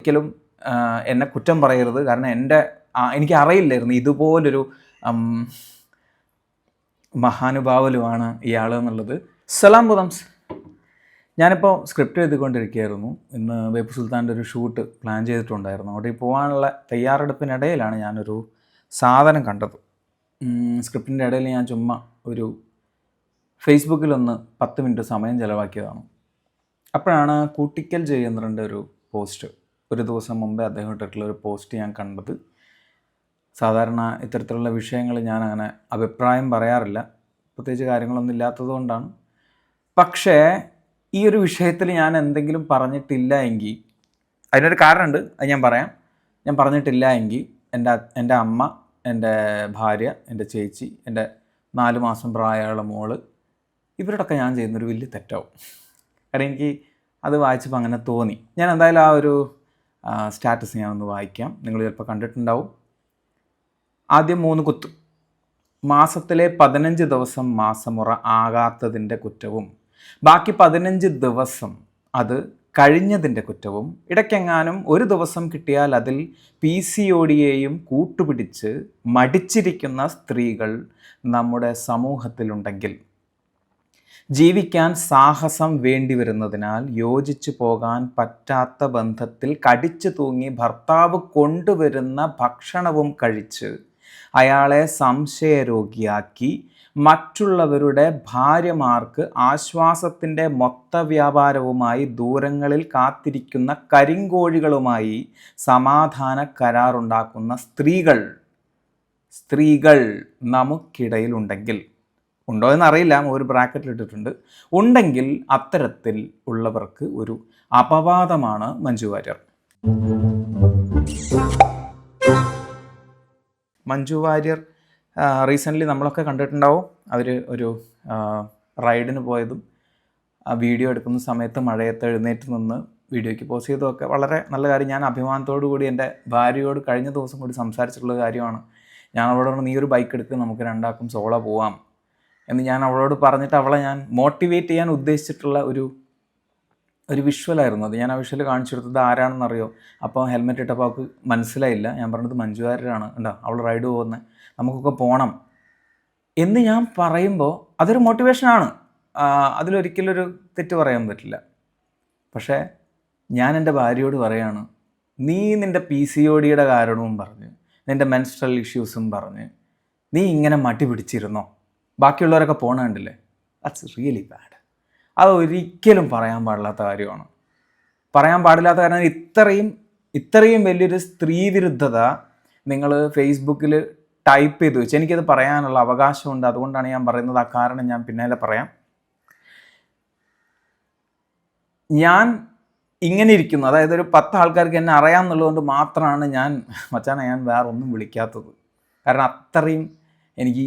ഒരിക്കലും എന്നെ കുറ്റം പറയരുത്. കാരണം എനിക്ക് അറിയില്ലായിരുന്നു ഇതുപോലൊരു മഹാനുഭാവലുമാണ് ഇയാൾ എന്നുള്ളത്. സലാം ബുദംസ്. ഞാനിപ്പോൾ സ്ക്രിപ്റ്റ് എഴുതിക്കൊണ്ടിരിക്കുകയായിരുന്നു. ഇന്ന് ബേപ്പൂർ സുൽത്താൻ്റെ ഒരു ഷൂട്ട് പ്ലാൻ ചെയ്തിട്ടുണ്ടായിരുന്നു. അവിടെ പോകാനുള്ള തയ്യാറെടുപ്പിനിടയിലാണ് ഞാനൊരു സാധനം കണ്ടത്. സ്ക്രിപ്റ്റിൻ്റെ ഇടയിൽ ഞാൻ ചുമ്മാ ഒരു ഫേസ്ബുക്കിലൊന്ന് 10 മിനിറ്റ് സമയം ചിലവാക്കിയതാണ്. അപ്പോഴാണ് കൂട്ടിക്കൽ ജയേന്ദ്രൻ്റെ ഒരു പോസ്റ്റ്, ഒരു ദിവസം മുമ്പേ അദ്ദേഹം ഇട്ടിട്ടുള്ള ഒരു പോസ്റ്റ് ഞാൻ കണ്ടത്. സാധാരണ ഇത്തരത്തിലുള്ള വിഷയങ്ങൾ ഞാൻ അങ്ങനെ അഭിപ്രായം പറയാറില്ല, പ്രത്യേകിച്ച് കാര്യങ്ങളൊന്നും ഇല്ലാത്തത് കൊണ്ടാണ്. പക്ഷേ ഈ ഒരു വിഷയത്തിൽ ഞാൻ എന്തെങ്കിലും പറഞ്ഞിട്ടില്ല എങ്കിൽ അതിനൊരു കാരണമുണ്ട്, അത് ഞാൻ പറയാം. ഞാൻ പറഞ്ഞിട്ടില്ല എങ്കിൽ എൻ്റെ അമ്മ, എൻ്റെ ഭാര്യ, എൻ്റെ ചേച്ചി, എൻ്റെ 4 മാസം പ്രായമുള്ള മോള്, ഇവരോടൊക്കെ ഞാൻ ചെയ്യുന്നൊരു വലിയ തെറ്റാവും. കാരണം എനിക്ക് അത് വായിച്ചപ്പോൾ അങ്ങനെ തോന്നി. ഞാൻ എന്തായാലും ആ ഒരു സ്റ്റാറ്റസ് ഞാനൊന്ന് വായിക്കാം. നിങ്ങൾ ചിലപ്പോൾ കണ്ടിട്ടുണ്ടാവും. ആദ്യം 3 കുത്ത്. മാസത്തിലെ 15 ദിവസം മാസമുറ ആകാത്തതിൻ്റെ കുറ്റവും ബാക്കി 15 ദിവസം അത് കഴിഞ്ഞതിൻ്റെ കുറ്റവും ഇടയ്ക്കെങ്ങാനും ഒരു ദിവസം കിട്ടിയാൽ അതിൽ PCODയെയും കൂട്ടുപിടിച്ച് മടിച്ചിരിക്കുന്ന സ്ത്രീകൾ നമ്മുടെ സമൂഹത്തിലുണ്ടെങ്കിൽ ജീവിക്കാൻ സാഹസം വേണ്ടി വരുന്നതിനാൽ യോജിച്ചു പോകാൻ പറ്റാത്ത ബന്ധത്തിൽ കടിച്ചു തൂങ്ങി ഭർത്താവ് കൊണ്ടുവരുന്ന ഭക്ഷണവും കഴിച്ച് അയാളെ സംശയരോഗിയാക്കി മറ്റുള്ളവരുടെ ഭാര്യമാർക്ക് ആശ്വാസത്തിൻ്റെ മൊത്ത വ്യാപാരവുമായി ദൂരങ്ങളിൽ കാത്തിരിക്കുന്ന കരിങ്കോഴികളുമായി സമാധാന കരാറുണ്ടാക്കുന്ന സ്ത്രീകൾ നമുക്കിടയിലുണ്ടെങ്കിൽ, ഉണ്ടോ എന്നറിയില്ല, ഒരു ബ്രാക്കറ്റിൽ ഇട്ടിട്ടുണ്ട്, ഉണ്ടെങ്കിൽ അത്തരത്തിൽ ഉള്ളവർക്ക് ഒരു അപവാദമാണ് മഞ്ജു വാര്യർ. മഞ്ജു വാര്യർ റീസെൻ്റ്ലി നമ്മളൊക്കെ കണ്ടിട്ടുണ്ടാവും. അവർ ഒരു റൈഡിന് പോയതും വീഡിയോ എടുക്കുന്ന സമയത്ത് മഴയത്ത് എഴുന്നേറ്റ് നിന്ന് വീഡിയോയ്ക്ക് പോസ്റ്റ് ചെയ്തതൊക്കെ വളരെ നല്ല കാര്യം. ഞാൻ അഭിമാനത്തോടു കൂടി എൻ്റെ ഭാര്യയോട് കഴിഞ്ഞ ദിവസം കൂടി സംസാരിച്ചിട്ടുള്ള കാര്യമാണ്. ഞാൻ അവളോട് നീ ഒരു ബൈക്ക് എടുക്കുക, നമുക്ക് രണ്ടാക്കും സോളോ പോവാം എന്ന് ഞാൻ അവളോട് പറഞ്ഞിട്ട് അവളെ ഞാൻ മോട്ടിവേറ്റ് ചെയ്യാൻ ഉദ്ദേശിച്ചിട്ടുള്ള ഒരു വിഷ്വലായിരുന്നു അത്. ഞാൻ ആ വിഷ്വൽ കാണിച്ചു കൊടുത്തത് ആരാണെന്നറിയോ? അപ്പോൾ ഹെൽമെറ്റ് ഇട്ടപ്പോൾ അവൾക്ക് മനസ്സിലായില്ല. ഞാൻ പറഞ്ഞത് മഞ്ജു വാര്യരാണ്, ഉണ്ടോ അവൾ റൈഡ് പോകുന്നത്, നമുക്കൊക്കെ പോകണം എന്ന് ഞാൻ പറയുമ്പോൾ അതൊരു മോട്ടിവേഷനാണ്. അതിലൊരിക്കലൊരു തെറ്റ് പറയാൻ പറ്റില്ല. പക്ഷേ ഞാൻ എൻ്റെ ഭാര്യയോട് പറയാണ്, നീ നിൻ്റെ PCODയുടെ കാരണവും പറഞ്ഞ് നിൻ്റെ മെൻസ്ട്രൽ ഇഷ്യൂസും പറഞ്ഞ് നീ ഇങ്ങനെ മടി പിടിച്ചിരുന്നോ? ബാക്കിയുള്ളവരൊക്കെ പോകണ കണ്ടില്ലേ? That's really bad. അത് ഒരിക്കലും പറയാൻ പാടില്ലാത്ത കാര്യമാണ്. പറയാൻ പാടില്ലാത്ത കാരണം ഇത്രയും വലിയൊരു സ്ത്രീവിരുദ്ധത നിങ്ങൾ ഫേസ്ബുക്കിൽ ടൈപ്പ് ചെയ്ത് വെച്ച് എനിക്കത് പറയാനുള്ള അവകാശമുണ്ട്. അതുകൊണ്ടാണ് ഞാൻ പറയുന്നത്. ആ കാരണം ഞാൻ പിന്നാലെ പറയാം. ഞാൻ ഇങ്ങനെ ഇരിക്കുന്നു, അതായത് ഒരു 10 ആൾക്കാർക്ക് എന്നെ അറിയാമെന്നുള്ളതുകൊണ്ട് മാത്രമാണ് ഞാൻ വേറെ ഒന്നും വിളിക്കാത്തത്. കാരണം അത്രയും എനിക്ക്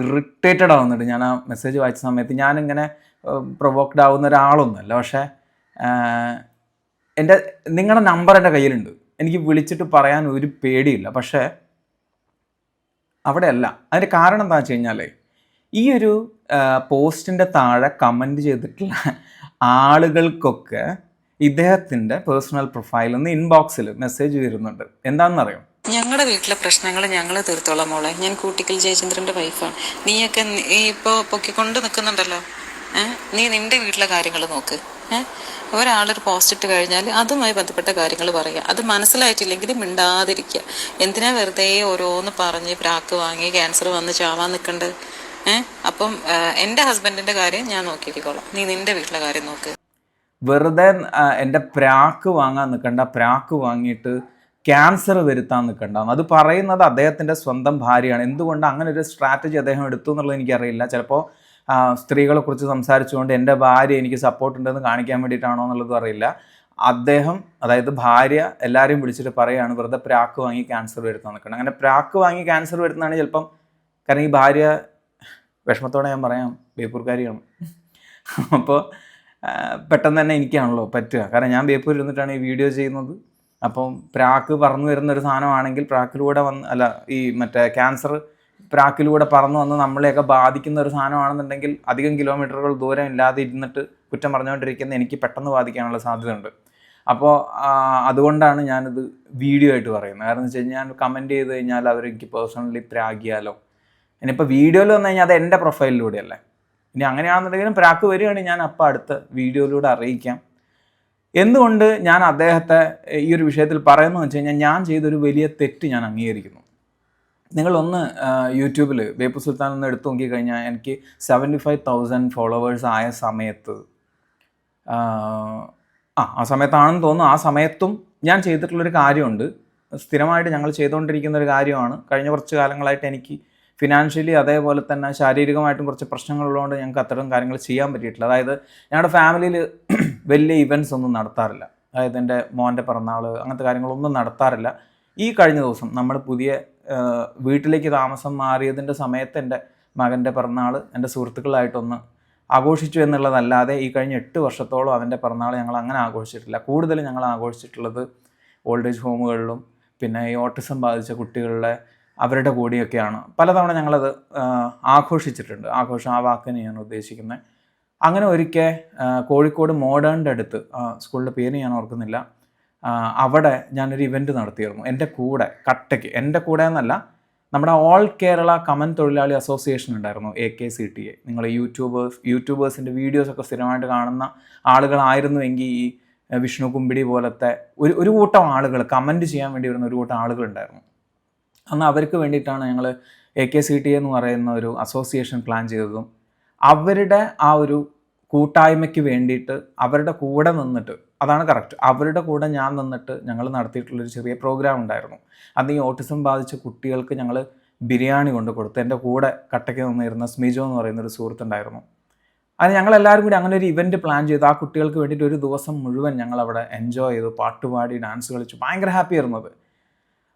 ഇറിറ്റേറ്റഡ് ആവുന്നുണ്ട്. ഞാൻ ആ മെസ്സേജ് വായിച്ച സമയത്ത് ഞാനിങ്ങനെ പ്രൊവോക്ഡ് ആവുന്ന ഒരാളൊന്നുമല്ല. പക്ഷേ നിങ്ങളുടെ നമ്പർ എൻ്റെ കയ്യിലുണ്ട്, എനിക്ക് വിളിച്ചിട്ട് പറയാൻ ഒരു പേടിയില്ല. പക്ഷേ അവിടെയല്ല. അതിൻ്റെ കാരണം എന്താണെന്ന് വെച്ച് കഴിഞ്ഞാൽ ഈ ഒരു പോസ്റ്റിൻ്റെ താഴെ കമൻറ്റ് ചെയ്തിട്ടുള്ള ആളുകൾക്കൊക്കെ ഇദ്ദേഹത്തിൻ്റെ പേഴ്സണൽ പ്രൊഫൈലിൽ നിന്ന് ഇൻബോക്സിൽ മെസ്സേജ് വരുന്നുണ്ട്. എന്താണെന്നറിയാം? ഞങ്ങളുടെ വീട്ടിലെ പ്രശ്നങ്ങൾ ഞങ്ങൾ തീർത്തോളാം മോളെ, ഞാൻ കൂട്ടിക്കൽ ജയചന്ദ്രൻ്റെ വൈഫാണ്. നീയൊക്കെ ഇപ്പോൾ പൊക്കിക്കൊണ്ട് നിൽക്കുന്നുണ്ടല്ലോ, നീ നിൻ്റെ വീട്ടിലെ കാര്യങ്ങൾ നോക്ക്. ഒരാളൊരു പോസ്റ്റ് ഇട്ട് കഴിഞ്ഞാൽ അതുമായി ബന്ധപ്പെട്ട കാര്യങ്ങൾ പറയുക. അത് മനസ്സിലായിട്ടില്ലെങ്കിൽ മിണ്ടാതിരിക്കുക. എന്തിനാ വെറുതെ ഓരോന്ന് പറഞ്ഞ് പ്രാക്ക് വാങ്ങി ക്യാൻസർ വന്ന് ചാവാൻ നിൽക്കണ്ടത്? അപ്പം എൻ്റെ ഹസ്ബൻഡിൻ്റെ കാര്യം ഞാൻ നോക്കിയിരിക്കോളാം, നീ നിൻ്റെ വീട്ടിലെ കാര്യം നോക്ക്. വെറുതെ എൻ്റെ പ്രാക്ക് വാങ്ങാൻ നിൽക്കണ്ട, പ്രാക്ക് വാങ്ങിയിട്ട് ക്യാൻസർ വരുത്താൻ നിൽക്കണ്ട. അത് പറയുന്നത് അദ്ദേഹത്തിൻ്റെ സ്വന്തം ഭാര്യയാണ്. എന്തുകൊണ്ട് അങ്ങനെ ഒരു സ്ട്രാറ്റജി അദ്ദേഹം എടുത്തു എന്നുള്ളത് എനിക്കറിയില്ല. ചിലപ്പോൾ സ്ത്രീകളെക്കുറിച്ച് സംസാരിച്ചുകൊണ്ട് എൻ്റെ ഭാര്യ എനിക്ക് സപ്പോർട്ട് ഉണ്ടെന്ന് കാണിക്കാൻ വേണ്ടിയിട്ടാണോ എന്നുള്ളതും അറിയില്ല. അദ്ദേഹം, അതായത് ഭാര്യ, എല്ലാവരെയും വിളിച്ചിട്ട് പറയുകയാണ് വെറുതെ പ്രാക്ക് വാങ്ങി ക്യാൻസർ വരുത്താൻ നിൽക്കണം. അങ്ങനെ പ്രാക്ക് വാങ്ങി ക്യാൻസർ വരുത്തുന്നതാണ് ചിലപ്പം. കാരണം ഈ ഭാര്യ, വിഷമത്തോടെ ഞാൻ പറയാം, ബേപ്പൂർക്കാരിയാണ്. അപ്പോൾ പെട്ടെന്ന് തന്നെ എനിക്കാണല്ലോ പറ്റുക. കാരണം ഞാൻ ബേപ്പൂർ ഇരുന്നിട്ടാണ് ഈ വീഡിയോ ചെയ്യുന്നത്. അപ്പം പ്രാക്ക് പറന്നു വരുന്നൊരു സാധനമാണെങ്കിൽ പ്രാക്കിലൂടെ ക്യാൻസർ പ്രാക്കിലൂടെ പറന്നു വന്ന് നമ്മളെയൊക്കെ ബാധിക്കുന്ന ഒരു സാധനമാണെന്നുണ്ടെങ്കിൽ അധികം കിലോമീറ്ററുകൾ ദൂരം ഇല്ലാതെ ഇരുന്നിട്ട് കുറ്റം പറഞ്ഞുകൊണ്ടിരിക്കുന്ന എനിക്ക് പെട്ടെന്ന് ബാധിക്കാനുള്ള സാധ്യതയുണ്ട്. അപ്പോൾ അതുകൊണ്ടാണ് ഞാനിത് വീഡിയോ ആയിട്ട് പറയുന്നത്. കാരണം എന്ന് വെച്ച് കഴിഞ്ഞാൽ ഞാൻ കമൻറ്റ് ചെയ്ത് കഴിഞ്ഞാൽ അവരെനിക്ക് പേഴ്സണലി പ്രാഗിയാലോ. ഇനിയിപ്പോൾ വീഡിയോയിൽ വന്നു കഴിഞ്ഞാൽ അത് എൻ്റെ പ്രൊഫൈലിലൂടെയല്ലേ. ഇനി അങ്ങനെയാണെന്നുണ്ടെങ്കിലും പ്രാക്ക് വരികയാണെങ്കിൽ ഞാൻ അപ്പോൾ അടുത്ത വീഡിയോയിലൂടെ അറിയിക്കാം. എന്തുകൊണ്ട് ഞാൻ അദ്ദേഹത്തെ ഈ ഒരു വിഷയത്തിൽ പറയുന്നതെന്ന് വെച്ച് കഴിഞ്ഞാൽ ഞാൻ ചെയ്തൊരു വലിയ തെറ്റ് ഞാൻ അംഗീകരിക്കുന്നു. നിങ്ങളൊന്ന് യൂട്യൂബിൽ ബേപ്പൂർ സുൽത്താൻ ഒന്ന് എടുത്തു നോക്കിക്കഴിഞ്ഞാൽ എനിക്ക് 75,000 ഫോളോവേഴ്സ് ആയ സമയത്ത് ആ സമയത്താണെന്ന് തോന്നുന്നു. ആ സമയത്തും ഞാൻ ചെയ്തിട്ടുള്ളൊരു കാര്യമുണ്ട്. സ്ഥിരമായിട്ട് ഞങ്ങൾ ചെയ്തുകൊണ്ടിരിക്കുന്ന ഒരു കാര്യമാണ്. കഴിഞ്ഞ കുറച്ച് കാലങ്ങളായിട്ട് എനിക്ക് ഫിനാൻഷ്യലി അതേപോലെ തന്നെ ശാരീരികമായിട്ടും കുറച്ച് പ്രശ്നങ്ങളുള്ളതുകൊണ്ട് ഞങ്ങൾക്ക് അത്തരം കാര്യങ്ങൾ ചെയ്യാൻ പറ്റിയിട്ടില്ല. അതായത് ഞങ്ങളുടെ ഫാമിലിയിൽ വലിയ ഇവൻറ്റ്സ് ഒന്നും നടത്താറില്ല. അതായത് എൻ്റെ മോൻ്റെ പിറന്നാൾ അങ്ങനത്തെ കാര്യങ്ങളൊന്നും നടത്താറില്ല. ഈ കഴിഞ്ഞ ദിവസം നമ്മൾ പുതിയ വീട്ടിലേക്ക് താമസം മാറിയതിൻ്റെ സമയത്ത് എൻ്റെ മകൻ്റെ പിറന്നാൾ എൻ്റെ സുഹൃത്തുക്കളായിട്ടൊന്ന് ആഘോഷിച്ചു എന്നുള്ളതല്ലാതെ ഈ കഴിഞ്ഞ 8 വർഷത്തോളം അവൻ്റെ പിറന്നാൾ ഞങ്ങൾ അങ്ങനെ ആഘോഷിച്ചിട്ടില്ല. കൂടുതൽ ഞങ്ങൾ ആഘോഷിച്ചിട്ടുള്ളത് ഓൾഡ് ഏജ് ഹോമുകളിലും പിന്നെ ഈ ഓട്ടിസം ബാധിച്ച കുട്ടികളുടെ അവരുടെ കൂടെയൊക്കെയാണ്. പലതവണ ഞങ്ങളത് ആഘോഷിച്ചിട്ടുണ്ട്. ആഘോഷം ആ വാക്കിന് ഞാൻ ഉദ്ദേശിക്കുന്നത്. അങ്ങനെ ഒരിക്കൽ കോഴിക്കോട് മോഡേണിൻ്റെ അടുത്ത്, സ്കൂളിൻ്റെ പേര് ഞാൻ ഓർക്കുന്നില്ല, അവിടെ ഞാനൊരു ഇവൻറ്റ് നടത്തിയിരുന്നു. എൻ്റെ കൂടെ കട്ടയ്ക്ക്, എൻ്റെ കൂടെ എന്നല്ല, നമ്മുടെ ഓൾ കേരള കമൻ തൊഴിലാളി അസോസിയേഷൻ ഉണ്ടായിരുന്നു, AKCTA. നിങ്ങൾ യൂട്യൂബേഴ്സിൻ്റെ വീഡിയോസൊക്കെ സ്ഥിരമായിട്ട് കാണുന്ന ആളുകളായിരുന്നുവെങ്കിൽ ഈ വിഷ്ണു കുമ്പിടി പോലത്തെ ഒരു കൂട്ടം ആളുകൾ കമൻറ്റ് ചെയ്യാൻ വേണ്ടി വരുന്ന ഒരു കൂട്ടം ആളുകളുണ്ടായിരുന്നു. അന്ന് അവർക്ക് വേണ്ടിയിട്ടാണ് ഞങ്ങൾ AKCTA എന്ന് പറയുന്ന ഒരു അസോസിയേഷൻ പ്ലാൻ ചെയ്തതും അവരുടെ ആ ഒരു കൂട്ടായ്മയ്ക്ക് വേണ്ടിയിട്ട് അവരുടെ കൂടെ നിന്നിട്ട്, അതാണ് കറക്റ്റ്, അവരുടെ കൂടെ ഞാൻ നിന്നിട്ട് ഞങ്ങൾ നടത്തിയിട്ടുള്ളൊരു ചെറിയ പ്രോഗ്രാം ഉണ്ടായിരുന്നു. അന്ന് ഈ ഓട്ടിസം ബാധിച്ച കുട്ടികൾക്ക് ഞങ്ങൾ ബിരിയാണി കൊണ്ട് കൊടുത്ത്. എൻ്റെ കൂടെ കട്ടയ്ക്ക് നിന്നിരുന്ന സ്മിജോ എന്ന് പറയുന്നൊരു സുഹൃത്തുണ്ടായിരുന്നു. അത് ഞങ്ങളെല്ലാവരും കൂടി അങ്ങനെ ഒരു ഇവൻറ്റ് പ്ലാൻ ചെയ്തു. ആ കുട്ടികൾക്ക് വേണ്ടിയിട്ട് ഒരു ദിവസം മുഴുവൻ ഞങ്ങളവിടെ എൻജോയ് ചെയ്തു, പാട്ടുപാടി ഡാൻസ് കളിച്ചു, ഭയങ്കര ഹാപ്പി ആയിരുന്നത്.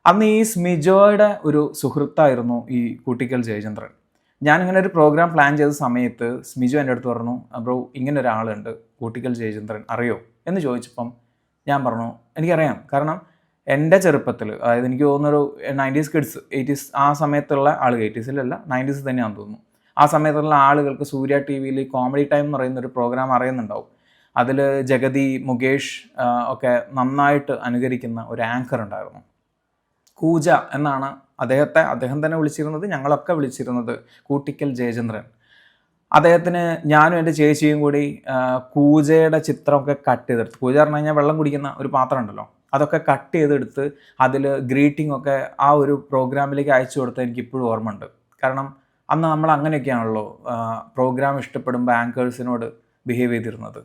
അന്ന് ഈ സ്മിജോയുടെ ഒരു സുഹൃത്തായിരുന്നു ഈ കൂട്ടിക്കൽ ജയചന്ദ്രൻ. ഞാനിങ്ങനെ ഒരു പ്രോഗ്രാം പ്ലാൻ ചെയ്ത സമയത്ത് സ്മിജോ എൻ്റെ അടുത്ത് പറഞ്ഞു, ബ്രോ ഇങ്ങനെ ഒരാളുണ്ട് കൂട്ടിക്കൽ ജയചന്ദ്രൻ, അറിയോ എന്ന് ചോദിച്ചപ്പം ഞാൻ പറഞ്ഞു എനിക്കറിയാം. കാരണം എൻ്റെ ചെറുപ്പത്തിൽ, അതായത് എനിക്ക് തോന്നുന്നൊരു 90s കിഡ്സ്, 80s ആ സമയത്തുള്ള ആളുകൾ, 80siലല്ല 90s തന്നെയാണെന്ന് തോന്നുന്നു, ആ സമയത്തുള്ള ആളുകൾക്ക് സൂര്യ TV കോമഡി ടൈം എന്ന് പറയുന്നൊരു പ്രോഗ്രാം അറിയുന്നുണ്ടാവും. അതിൽ ജഗതി, മുകേഷ് ഒക്കെ നന്നായിട്ട് അനുകരിക്കുന്ന ഒരു ആങ്കർ ഉണ്ടായിരുന്നു. കൂജ എന്നാണ് അദ്ദേഹം തന്നെ വിളിച്ചിരുന്നത്, ഞങ്ങളൊക്കെ വിളിച്ചിരുന്നത് കൂട്ടിക്കൽ ജയചന്ദ്രൻ. അദ്ദേഹത്തിന് ഞാനും എൻ്റെ ചേച്ചിയും കൂടി കൂജയുടെ ചിത്രമൊക്കെ കട്ട് ചെയ്തെടുത്ത്, കൂജ പറഞ്ഞു കഴിഞ്ഞാൽ വെള്ളം കുടിക്കുന്ന ഒരു പാത്രം ഉണ്ടല്ലോ, അതൊക്കെ കട്ട് ചെയ്തെടുത്ത് അതിൽ ഗ്രീറ്റിംഗ് ഒക്കെ ആ ഒരു പ്രോഗ്രാമിലേക്ക് അയച്ചു കൊടുത്ത് എനിക്കിപ്പോഴും ഓർമ്മയുണ്ട്. കാരണം അന്ന് നമ്മൾ അങ്ങനെയൊക്കെയാണല്ലോ പ്രോഗ്രാം ഇഷ്ടപ്പെടുമ്പോൾ ആങ്കേഴ്സിനോട് ബിഹേവ് ചെയ്തിരുന്നത്.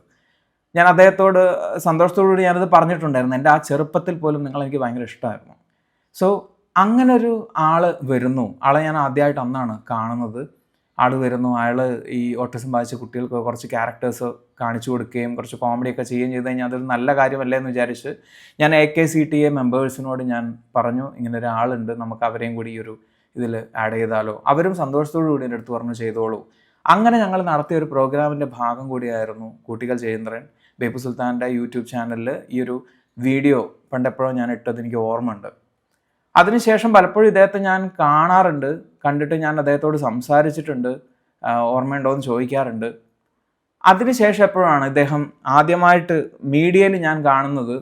ഞാൻ അദ്ദേഹത്തോട് സന്തോഷത്തോടുകൂടി ഞാനത് പറഞ്ഞിട്ടുണ്ടായിരുന്നു. എൻ്റെ ആ ചെറുപ്പത്തിൽ പോലും നിങ്ങളെനിക്ക് ഭയങ്കര ഇഷ്ടമായിരുന്നു. സോ അങ്ങനൊരു ആൾ വരുന്നു, ആളെ ഞാൻ ആദ്യമായിട്ട് അന്നാണ് കാണുന്നത്. ആൾ വരുന്നു, അയാൾ ഈ ഓട്ടിസം ബാധിച്ച കുട്ടികൾക്ക് കുറച്ച് ക്യാരക്ടേഴ്സ് കാണിച്ചു കൊടുക്കുകയും കുറച്ച് കോമഡിയൊക്കെ ചെയ്യുകയും ചെയ്ത് കഴിഞ്ഞാൽ അതൊരു നല്ല കാര്യമല്ലേ എന്ന് വിചാരിച്ച് ഞാൻ AKCTA മെമ്പേഴ്സിനോട് ഞാൻ പറഞ്ഞു, ഇങ്ങനെ ഒരാളുണ്ട്, നമുക്ക് അവരെയും കൂടി ഈ ഒരു ഇതിൽ ആഡ് ചെയ്താലോ. അവരും സന്തോഷത്തോടു കൂടി എൻ്റെ അടുത്ത് പറഞ്ഞു ചെയ്തോളൂ. അങ്ങനെ ഞങ്ങൾ നടത്തിയ ഒരു പ്രോഗ്രാമിൻ്റെ ഭാഗം കൂടിയായിരുന്നു കൂട്ടിക്കൽ ജയചന്ദ്രൻ. ബേപ്പൂർ സുൽത്താൻ്റെ യൂട്യൂബ് ചാനലിൽ ഈ ഒരു വീഡിയോ പണ്ടെപ്പോഴും ഞാൻ ഇട്ടത് എനിക്ക് ഓർമ്മയുണ്ട്. അതിനുശേഷം പലപ്പോഴും ഇദ്ദേഹത്തെ ഞാൻ കാണാറുണ്ട്, കണ്ടിട്ട് ഞാൻ അദ്ദേഹത്തോട് സംസാരിച്ചിട്ടുണ്ട്, ഓർമ്മയുണ്ടോ എന്ന് ചോദിക്കാറുണ്ട്. അതിനുശേഷം എപ്പോഴാണ് ഇദ്ദേഹം ആദ്യമായിട്ട് മീഡിയയിൽ ഞാൻ കാണുന്നത്,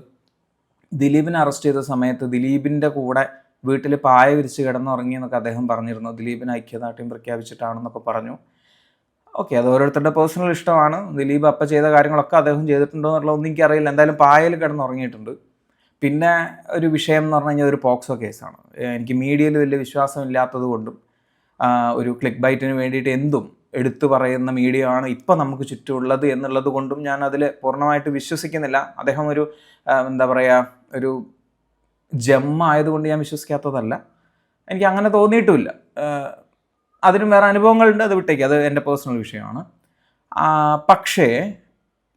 ദിലീപിനെ അറസ്റ്റ് ചെയ്ത സമയത്ത് ദിലീപിൻ്റെ കൂടെ വീട്ടിൽ പായ വിരിച്ച് കിടന്നുറങ്ങിയെന്നൊക്കെ അദ്ദേഹം പറഞ്ഞിരുന്നു. ദിലീപിന് ഐക്യദാർഢ്യം പ്രഖ്യാപിച്ചിട്ടാണെന്നൊക്കെ പറഞ്ഞു. ഓക്കെ, അത് ഓരോരുത്തരുടെ പേഴ്സണൽ ഇഷ്ടമാണ്. ദിലീപ് അപ്പം ചെയ്ത കാര്യങ്ങളൊക്കെ അദ്ദേഹം ചെയ്തിട്ടുണ്ടോ എന്നുള്ളതൊന്നും എനിക്കറിയില്ല. എന്തായാലും പായയിൽ കിടന്നുറങ്ങിയിട്ടുണ്ട്. പിന്നെ ഒരു വിഷയം എന്ന് പറഞ്ഞു കഴിഞ്ഞാൽ ഒരു പോക്സോ കേസാണ്. എനിക്ക് മീഡിയയിൽ വലിയ വിശ്വാസമില്ലാത്തത് കൊണ്ടും ഒരു ക്ലിക്ക് ബൈറ്റിന് വേണ്ടിയിട്ട് എന്തും എടുത്തു പറയുന്ന മീഡിയ ആണ് ഇപ്പം നമുക്ക് ചുറ്റുമുള്ളത് എന്നുള്ളത് കൊണ്ടും ഞാൻ അതിൽ പൂർണ്ണമായിട്ട് വിശ്വസിക്കുന്നില്ല. അദ്ദേഹം ഒരു എന്താ പറയുക, ഒരു ജമ്മായതുകൊണ്ട് ഞാൻ വിശ്വസിക്കാത്തതല്ല, എനിക്ക് അങ്ങനെ തോന്നിയിട്ടുമില്ല. അതിനും വേറെ അനുഭവങ്ങളുണ്ട്, അത് വിട്ടേക്ക്, അത് എൻ്റെ പേഴ്സണൽ വിഷയമാണ്. പക്ഷേ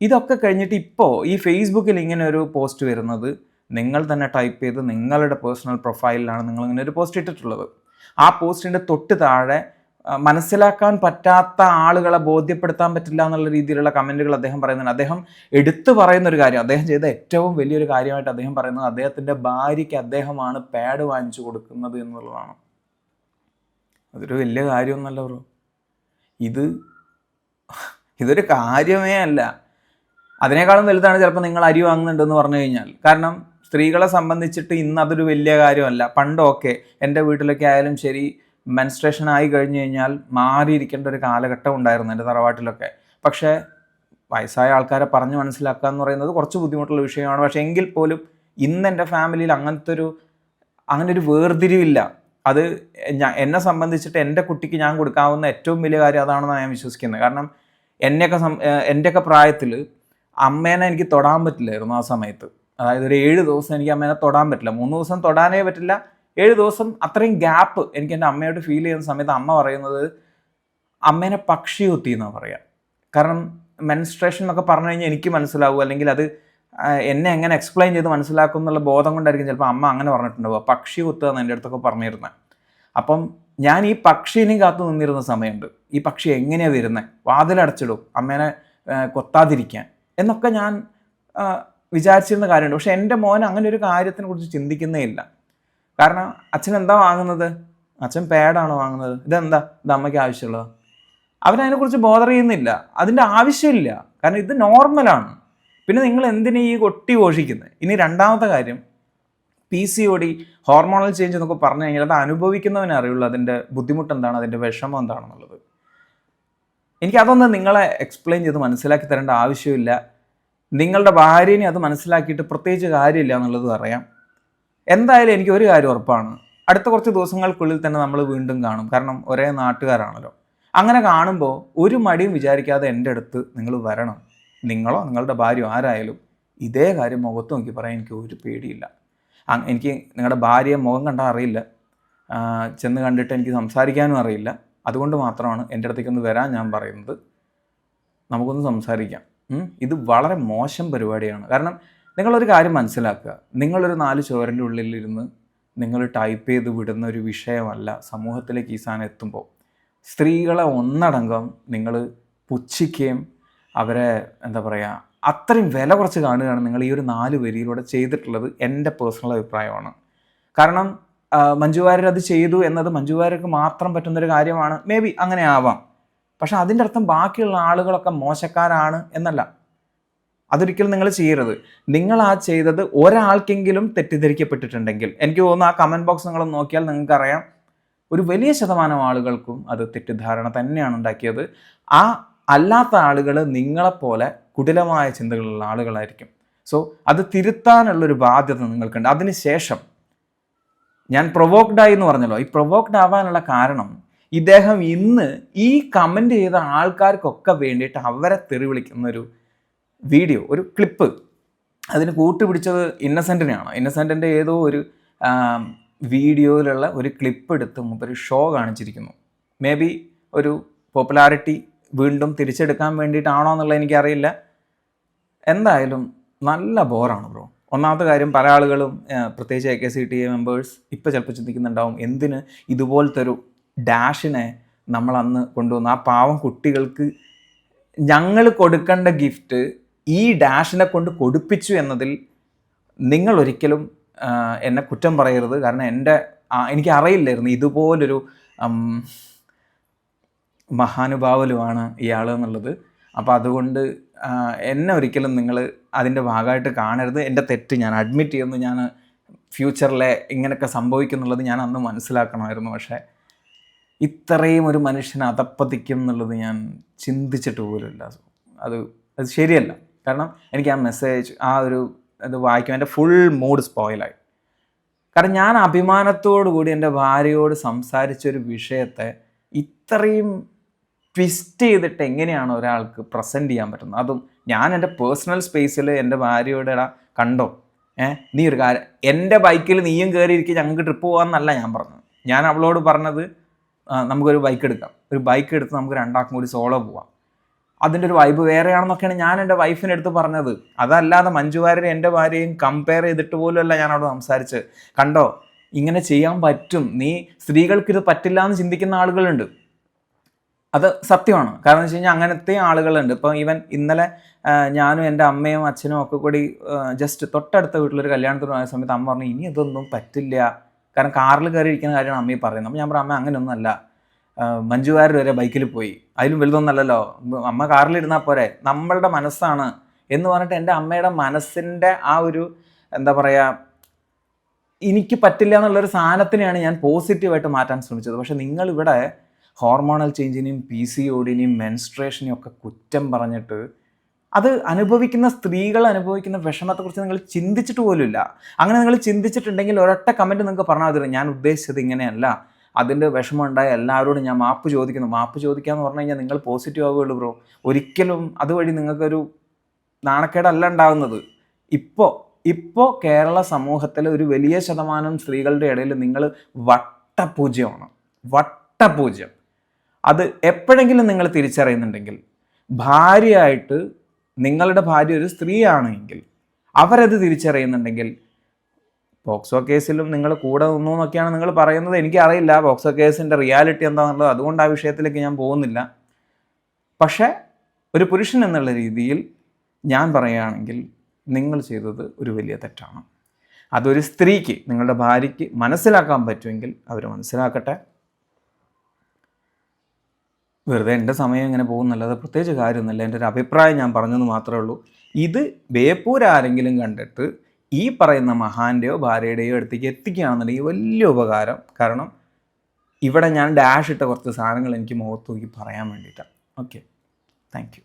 ഇതൊക്കെ കഴിഞ്ഞിട്ട് ഇപ്പോൾ ഈ ഫേസ്ബുക്കിൽ ഇങ്ങനെ ഒരു പോസ്റ്റ് വരുന്നത് നിങ്ങൾ തന്നെ ടൈപ്പ് ചെയ്ത് നിങ്ങളുടെ പേഴ്സണൽ പ്രൊഫൈലിലാണ് നിങ്ങളിങ്ങനെ ഒരു പോസ്റ്റ് ഇട്ടിട്ടുള്ളത്. ആ പോസ്റ്റിൻ്റെ തൊട്ട് താഴെ മനസ്സിലാക്കാൻ പറ്റാത്ത ആളുകളെ ബോധ്യപ്പെടുത്താൻ പറ്റില്ല എന്നുള്ള രീതിയിലുള്ള കമൻറ്റുകൾ അദ്ദേഹം പറയുന്നുണ്ട്. അദ്ദേഹം എടുത്തു പറയുന്നൊരു കാര്യം, അദ്ദേഹം ചെയ്ത ഏറ്റവും വലിയൊരു കാര്യമായിട്ട് അദ്ദേഹം പറയുന്നത് അദ്ദേഹത്തിൻ്റെ ഭാര്യയ്ക്ക് അദ്ദേഹമാണ് പാഡ് വാങ്ങിച്ചു കൊടുക്കുന്നത് എന്നുള്ളതാണ്. അതൊരു വലിയ കാര്യമൊന്നുമല്ല ബ്രോ, ഇതൊരു കാര്യമേ അല്ല. അതിനേക്കാളും വലുതാണ് ചിലപ്പോൾ നിങ്ങൾ അരി വാങ്ങുന്നുണ്ടെന്ന് പറഞ്ഞു കഴിഞ്ഞാൽ. കാരണം സ്ത്രീകളെ സംബന്ധിച്ചിട്ട് ഇന്ന് അതൊരു വലിയ കാര്യമല്ല. പണ്ടൊക്കെ എൻ്റെ വീട്ടിലൊക്കെ ആയാലും ശരി, മെൻസ്ട്രേഷൻ ആയി കഴിഞ്ഞ് കഴിഞ്ഞാൽ മാറിയിരിക്കേണ്ട ഒരു കാലഘട്ടം ഉണ്ടായിരുന്നു എൻ്റെ തറവാട്ടിലൊക്കെ. പക്ഷേ വയസ്സായ ആൾക്കാരെ പറഞ്ഞ് മനസ്സിലാക്കുക എന്ന് പറയുന്നത് കുറച്ച് ബുദ്ധിമുട്ടുള്ള വിഷയമാണ്. പക്ഷേ എങ്കിൽ പോലും ഇന്ന് എൻ്റെ ഫാമിലിയിൽ അങ്ങനെ ഒരു വേർതിരിവില്ല. അത് എന്നെ സംബന്ധിച്ചിട്ട് എൻ്റെ കുട്ടിക്ക് ഞാൻ കൊടുക്കാവുന്ന ഏറ്റവും വലിയ കാര്യം അതാണെന്നാണ് ഞാൻ വിശ്വസിക്കുന്നത്. കാരണം എൻ്റെയൊക്കെ പ്രായത്തിൽ അമ്മേനെ എനിക്ക് തൊടാൻ പറ്റില്ലായിരുന്നു ആ സമയത്ത്. അതായത് ഒരു 7 ദിവസം എനിക്ക് അമ്മേനെ തൊടാൻ പറ്റില്ല. 3 ദിവസം തൊടാനേ പറ്റില്ല. 7 ദിവസം അത്രയും ഗ്യാപ്പ് എനിക്ക് എൻ്റെ അമ്മയോട് ഫീൽ ചെയ്യുന്ന സമയത്ത് അമ്മ പറയുന്നത് അമ്മേനെ പക്ഷി കുത്തി എന്നാണ് പറയുക. കാരണം മെൻസ്ട്രേഷൻ എന്നൊക്കെ പറഞ്ഞു കഴിഞ്ഞാൽ എനിക്ക് മനസ്സിലാവും, അല്ലെങ്കിൽ അത് എന്നെ എങ്ങനെ എക്സ്പ്ലെയിൻ ചെയ്ത് മനസ്സിലാക്കും എന്നുള്ള ബോധം കൊണ്ടായിരിക്കും ചിലപ്പോൾ അമ്മ അങ്ങനെ പറഞ്ഞിട്ടുണ്ടാവുക. പക്ഷി കുത്തുക എന്ന് എൻ്റെ അടുത്തൊക്കെ പറഞ്ഞിരുന്നത്. അപ്പം ഞാൻ ഈ പക്ഷീനെയും കാത്തു നിന്നിരുന്ന സമയമുണ്ട്. ഈ പക്ഷി എങ്ങനെയാണ് വരുന്നത്, വാതിലടച്ചിടും അമ്മേനെ കൊത്താതിരിക്കാൻ എന്നൊക്കെ ഞാൻ വിചാരിച്ചിരുന്ന കാര്യമുണ്ട്. പക്ഷെ എൻ്റെ മോൻ അങ്ങനെ ഒരു കാര്യത്തിനെ കുറിച്ച് ചിന്തിക്കുന്നേ ഇല്ല. കാരണം അച്ഛൻ എന്താ വാങ്ങുന്നത്, അച്ഛൻ പാഡാണോ വാങ്ങുന്നത്, ഇതെന്താ, ഇത് അമ്മയ്ക്ക് ആവശ്യമുള്ളത്, അവനതിനെക്കുറിച്ച് ബോധർ ചെയ്യുന്നില്ല. അതിൻ്റെ ആവശ്യമില്ല. കാരണം ഇത് നോർമലാണ്. പിന്നെ നിങ്ങൾ എന്തിനാ ഈ കൊട്ടി ഘോഷിക്കുന്നത്? ഇനി രണ്ടാമത്തെ കാര്യം, PCOD, ഹോർമോണൽ ചേഞ്ച് എന്നൊക്കെ പറഞ്ഞു കഴിഞ്ഞാൽ അത് അനുഭവിക്കുന്നവനെ അറിയുള്ളൂ അതിൻ്റെ ബുദ്ധിമുട്ട് എന്താണ്, അതിൻ്റെ വിഷമം എന്താണെന്നുള്ളത്. എനിക്കതൊന്ന് നിങ്ങളെ എക്സ്പ്ലെയിൻ ചെയ്ത് മനസ്സിലാക്കി തരേണ്ട ആവശ്യമില്ല. നിങ്ങളുടെ ഭാര്യനെ അത് മനസ്സിലാക്കിയിട്ട് പ്രത്യേകിച്ച് കാര്യമില്ല എന്നുള്ളത് അറിയാം. എന്തായാലും എനിക്ക് ഒരു കാര്യം ഉറപ്പാണ്, അടുത്ത കുറച്ച് ദിവസങ്ങൾക്കുള്ളിൽ തന്നെ നമ്മൾ വീണ്ടും കാണും. കാരണം ഒരേ നാട്ടുകാരാണല്ലോ. അങ്ങനെ കാണുമ്പോൾ ഒരു മടിയും വിചാരിക്കാതെ എൻ്റെ അടുത്ത് നിങ്ങൾ വരണം. നിങ്ങളോ നിങ്ങളുടെ ഭാര്യയോ ആരായാലും ഇതേ കാര്യം മുഖത്ത് നോക്കി പറയാൻ എനിക്ക് ഒരു പേടിയില്ല. എനിക്ക് നിങ്ങളുടെ ഭാര്യയെ മുഖം കണ്ടാൽ അറിയില്ല, ചെന്ന് കണ്ടിട്ട് എനിക്ക് സംസാരിക്കാനും അറിയില്ല. അതുകൊണ്ട് മാത്രമാണ് എൻ്റെ അടുത്തേക്കൊന്ന് വരാൻ ഞാൻ പറയുന്നത്. നമുക്കൊന്ന് സംസാരിക്കാം. ഇത് വളരെ മോശം പരിപാടിയാണ്. കാരണം നിങ്ങളൊരു കാര്യം മനസ്സിലാക്കുക, നിങ്ങളൊരു 4 ചുവരിൻ്റെ ഉള്ളിലിരുന്ന് നിങ്ങൾ ടൈപ്പ് ചെയ്ത് വിടുന്ന ഒരു വിഷയമല്ല സമൂഹത്തിലേക്ക് ഈ സാധനം എത്തുമ്പോൾ. സ്ത്രീകളെ ഒന്നടങ്കം നിങ്ങൾ പുച്ഛിക്കുകയും അവരെ എന്താ പറയുക അത്രയും വില കുറച്ച് കാണുകയാണ് നിങ്ങൾ ഈ ഒരു 4 വരിയിലൂടെ ചെയ്തിട്ടുള്ളത്. എൻ്റെ പേഴ്സണൽ അഭിപ്രായമാണ്. കാരണം മഞ്ജു വാര്യർ അത് ചെയ്തു എന്നത് മഞ്ജു വാര്യർക്ക് മാത്രം പറ്റുന്നൊരു കാര്യമാണ്. മേ ബി അങ്ങനെ ആവാം. പക്ഷെ അതിൻ്റെ അർത്ഥം ബാക്കിയുള്ള ആളുകളൊക്കെ മോശക്കാരാണ് എന്നല്ല. അതൊരിക്കലും നിങ്ങൾ ചെയ്യരുത്. നിങ്ങൾ ആ ചെയ്തത് ഒരാൾക്കെങ്കിലും തെറ്റിദ്ധരിക്കപ്പെട്ടിട്ടുണ്ടെങ്കിൽ എനിക്ക് തോന്നുന്നു ആ കമൻറ്റ് ബോക്സ് നിങ്ങൾ നോക്കിയാൽ നിങ്ങൾക്കറിയാം ഒരു വലിയ ശതമാനം ആളുകൾക്കും അത് തെറ്റിദ്ധാരണ തന്നെയാണ് ഉണ്ടാക്കിയത്. ആ അല്ലാത്ത ആളുകൾ നിങ്ങളെപ്പോലെ കുടിലമായ ചിന്തകളുള്ള ആളുകളായിരിക്കും. സോ അത് തിരുത്താനുള്ളൊരു ബാധ്യത നിങ്ങൾക്കുണ്ട്. അതിനുശേഷം ഞാൻ പ്രൊവോക്ഡായി എന്ന് പറഞ്ഞല്ലോ. ഈ പ്രൊവോക്ഡ് ആവാനുള്ള കാരണം ഇദ്ദേഹം ഇന്ന് ഈ കമൻറ്റ് ചെയ്ത ആൾക്കാർക്കൊക്കെ വേണ്ടിയിട്ട് അവരെ തെറി വിളിക്കുന്നൊരു വീഡിയോ, ഒരു ക്ലിപ്പ് അതിന് കൂട്ടുപിടിച്ചത് ഇന്നസെൻറ്റിനെയാണ്. ഇന്നസെൻറ്റിൻ്റെ ഏതോ ഒരു വീഡിയോയിലുള്ള ഒരു ക്ലിപ്പ് എടുത്ത് ഒരു ഷോ കാണിച്ചിരിക്കുന്നു. മേ ബി ഒരു പോപ്പുലാരിറ്റി വീണ്ടും തിരിച്ചെടുക്കാൻ വേണ്ടിയിട്ടാണോ എന്നുള്ളത് എനിക്കറിയില്ല. എന്തായാലും നല്ല ബോറാണ് ബ്രോ. ഒന്നാമത്തെ കാര്യം, പല ആളുകളും പ്രത്യേകിച്ച് AKCTA മെമ്പേഴ്സ് ഇപ്പോൾ ചിലപ്പോൾ ചിന്തിക്കുന്നുണ്ടാവും എന്തിന് ഇതുപോലത്തെ ഒരു ഡാഷിനെ നമ്മളന്ന് കൊണ്ടുവന്നു. ആ പാവം കുട്ടികൾക്ക് ഞങ്ങൾ കൊടുക്കേണ്ട ഗിഫ്റ്റ് ഈ ഡാഷിനെ കൊണ്ട് കൊടുപ്പിച്ചു എന്നതിൽ നിങ്ങൾ ഒരിക്കലും എന്നെ കുറ്റം പറയരുത്. കാരണം എനിക്ക് അറിയില്ലായിരുന്നു ഇതുപോലൊരു മഹാനുഭാവലുമാണ് ഇയാൾ എന്നുള്ളത്. അപ്പോൾ അതുകൊണ്ട് എന്നെ ഒരിക്കലും നിങ്ങൾ അതിൻ്റെ ഭാഗമായിട്ട് കാണരുത്. എൻ്റെ തെറ്റ് ഞാൻ അഡ്മിറ്റ് ചെയ്യുന്നു. ഞാൻ ഫ്യൂച്ചറിലെ ഇങ്ങനെയൊക്കെ സംഭവിക്കുന്നുള്ളത് ഞാൻ അന്ന് മനസ്സിലാക്കണമായിരുന്നു. പക്ഷേ ഇത്രയും ഒരു മനുഷ്യനെ അധപ്പതിക്കും എന്നുള്ളത് ഞാൻ ചിന്തിച്ചിട്ട് പോലുമില്ല. അത് ശരിയല്ല. കാരണം എനിക്ക് ആ മെസ്സേജ് ഇത് വായിക്കും എൻ്റെ ഫുൾ മൂഡ് സ്പോയിലായി. കാരണം ഞാൻ അഭിമാനത്തോടു കൂടി എൻ്റെ ഭാര്യയോട് സംസാരിച്ചൊരു വിഷയത്തെ ഇത്രയും ട്വിസ്റ്റ് ചെയ്തിട്ട് എങ്ങനെയാണ് ഒരാൾക്ക് പ്രസൻറ്റ് ചെയ്യാൻ പറ്റുന്നത്? അതും ഞാൻ എൻ്റെ പേഴ്സണൽ സ്പേസിൽ എൻ്റെ ഭാര്യയോട് കണ്ടോ, നീ ഒരു കാര്യം, എൻ്റെ ബൈക്കിൽ നീയും കയറിയിരിക്കുക, ഞങ്ങൾക്ക് ട്രിപ്പ് പോകാമെന്നല്ല ഞാൻ പറഞ്ഞത്. ഞാൻ അവളോട് പറഞ്ഞത് നമുക്കൊരു ബൈക്ക് എടുക്കാം, ഒരു ബൈക്ക് എടുത്ത് നമുക്ക് രണ്ടാൾക്കും കൂടി സോളോ പോവാം, അതിൻ്റെ ഒരു വൈബ് വേറെയാണെന്നൊക്കെയാണ് ഞാൻ എൻ്റെ വൈഫിൻ്റെ അടുത്ത് പറഞ്ഞത്. അതല്ലാതെ മഞ്ജു വാര്യരെ എൻ്റെ ഭാര്യയും കമ്പയർ ചെയ്തിട്ട് പോലുമല്ല ഞാൻ അവിടെ സംസാരിച്ച്. കണ്ടോ ഇങ്ങനെ ചെയ്യാൻ പറ്റും, നീ സ്ത്രീകൾക്കിത് പറ്റില്ല എന്ന് ചിന്തിക്കുന്ന ആളുകളുണ്ട്. അത് സത്യമാണ്. കാരണം വെച്ച് കഴിഞ്ഞാൽ അങ്ങനത്തെ ആളുകളുണ്ട്. ഇപ്പോൾ ഈവൻ ഇന്നലെ ഞാനും എൻ്റെ അമ്മയും അച്ഛനും ഒക്കെ കൂടി ജസ്റ്റ് തൊട്ടടുത്ത വീട്ടിലൊരു കല്യാണത്തിന് പോയ സമയത്ത് അമ്മ പറഞ്ഞു ഇനി ഇതൊന്നും പറ്റില്ല, കാരണം കാറിൽ കയറി ഇരിക്കുന്ന കാര്യമാണ് അമ്മയെ പറയുന്നത്. അപ്പോൾ ഞാൻ പറഞ്ഞു അമ്മ അങ്ങനെയൊന്നും അല്ല, മഞ്ജു വാര്യർ വരെ ബൈക്കിൽ പോയി, അതിലും വലുതൊന്നല്ലല്ലോ, അമ്മ കാറിലിരുന്നാൽ പോരെ. നമ്മളുടെ മനസ്സാണ് എന്ന് പറഞ്ഞിട്ട് എൻ്റെ അമ്മയുടെ മനസ്സിൻ്റെ ആ ഒരു എന്താ പറയുക, എനിക്ക് പറ്റില്ല എന്നുള്ളൊരു സാധനത്തിനെയാണ് ഞാൻ പോസിറ്റീവായിട്ട് മാറ്റാൻ ശ്രമിച്ചത്. പക്ഷേ നിങ്ങളിവിടെ ഹോർമോണൽ ചേഞ്ചിനെയും PCODനെയും മെൻസ്ട്രേഷനെയും ഒക്കെ കുറ്റം പറഞ്ഞിട്ട് അത് അനുഭവിക്കുന്ന സ്ത്രീകൾ അനുഭവിക്കുന്ന വിഷമത്തെക്കുറിച്ച് നിങ്ങൾ ചിന്തിച്ചിട്ട് പോലുമില്ല. അങ്ങനെ നിങ്ങൾ ചിന്തിച്ചിട്ടുണ്ടെങ്കിൽ ഒരൊറ്റ കമൻറ്റ് നിങ്ങൾക്ക് പറഞ്ഞാൽ മതി, ഞാൻ ഉദ്ദേശിച്ചത് ഇങ്ങനെയല്ല, അതിൻ്റെ വിഷമം ഉണ്ടായ എല്ലാവരോടും ഞാൻ മാപ്പ് ചോദിക്കുന്നു. മാപ്പ് ചോദിക്കുക എന്ന് പറഞ്ഞു കഴിഞ്ഞാൽ നിങ്ങൾ പോസിറ്റീവ് ആവുകയുള്ളൂ ബ്രോ. ഒരിക്കലും അതുവഴി നിങ്ങൾക്കൊരു നാണക്കേടല്ല ഉണ്ടാകുന്നത്. ഇപ്പോൾ കേരള സമൂഹത്തിൽ ഒരു വലിയ ശതമാനം സ്ത്രീകളുടെ ഇടയിൽ നിങ്ങൾ വട്ടപൂജ്യമാണ്, വട്ടപൂജ്യം. അത് എപ്പോഴെങ്കിലും നിങ്ങൾ തിരിച്ചറിയുന്നുണ്ടെങ്കിൽ, ഭാര്യയായിട്ട് നിങ്ങളുടെ ഭാര്യ ഒരു സ്ത്രീയാണെങ്കിൽ അവരത് തിരിച്ചറിയുന്നുണ്ടെങ്കിൽ, പോക്സോ കേസിലും നിങ്ങൾ കൂടെ നിന്നു എന്നൊക്കെയാണ് നിങ്ങൾ പറയുന്നത്. എനിക്കറിയില്ല പോക്സോ കേസിൻ്റെ റിയാലിറ്റി എന്താണെന്നുള്ളത്, അതുകൊണ്ട് ആ വിഷയത്തിലേക്ക് ഞാൻ പോകുന്നില്ല. പക്ഷേ ഒരു പുരുഷൻ എന്നുള്ള രീതിയിൽ ഞാൻ പറയുകയാണെങ്കിൽ നിങ്ങൾ ചെയ്തത് ഒരു വലിയ തെറ്റാണ്. അതൊരു സ്ത്രീക്ക്, നിങ്ങളുടെ ഭാര്യയ്ക്ക് മനസ്സിലാക്കാൻ പറ്റുമെങ്കിൽ അവർ മനസ്സിലാക്കട്ടെ. വെറുതെ എൻ്റെ സമയം ഇങ്ങനെ പോകുന്നല്ലാതെ പ്രത്യേകിച്ച് കാര്യമൊന്നുമില്ല. എൻ്റെ ഒരു അഭിപ്രായം ഞാൻ പറഞ്ഞെന്ന് മാത്രമേ ഉള്ളൂ. ഇത് ബേപ്പൂർ ആരെങ്കിലും കണ്ടിട്ട് ഈ പറയുന്ന മഹാൻ്റെയോ ഭാര്യയുടെയോ അടുത്തേക്ക് എത്തിക്കുകയാണെന്നുണ്ടെങ്കിൽ വലിയ ഉപകാരം. കാരണം ഇവിടെ ഞാൻ ഡാഷ് ഇട്ട കുറച്ച് സാധനങ്ങൾ എനിക്ക് മുഖത്ത് നോക്കി പറയാൻ വേണ്ടിയിട്ടാണ്. Okay, thank you.